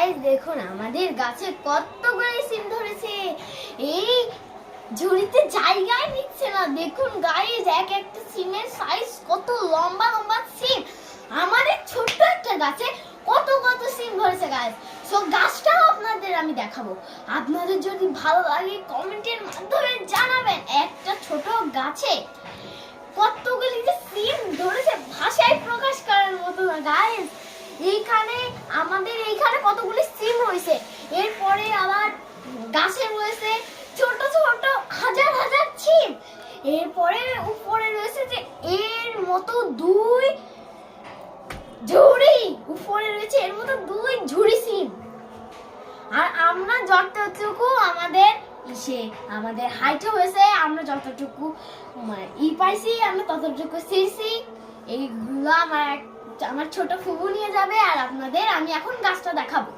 Guys দেখুন আমাদের গাছে কতগুলো সিম ধরেছে। এই ঝুড়িতে জায়গায় নিচ্ছে না। দেখুন গাইস এক একটা সিমের সাইজ কত লম্বা লম্বা সিম। আমাদের ছোট্ট একটা গাছে কত কত সিম ধরেছে গাইস। সো গাছটাও আপনাদের আমি দেখাবো। আপনাদের যদি ভালো লাগে কমেন্টের মাধ্যমে জানাবেন একটা ছোট গাছে কতগুলি যে সিম ধরেছে ভাষায় প্রকাশ করার মতো না গাইস। এইখানে কতগুলি সিম হয়েছে। এরপরে আবার গাছে রয়েছে ছোট ছোট হাজার হাজার সিম। এরপরে উপরে রয়েছে যে এর মতো দুই ঝুড়ি, উপরে রয়েছে এর মতো দুই ঝুড়ি সিম। আর আমরা যতটুকু আমাদের হাইটে হয়েছে, আমরা যতটুকু পাইছি আমরা ততটুকু ছিঁড়ছি। এইগুলো আমার ছোট ফুবু নিয়ে যাবে আর আপনাদের আমি এখন গাছটা দেখাবো।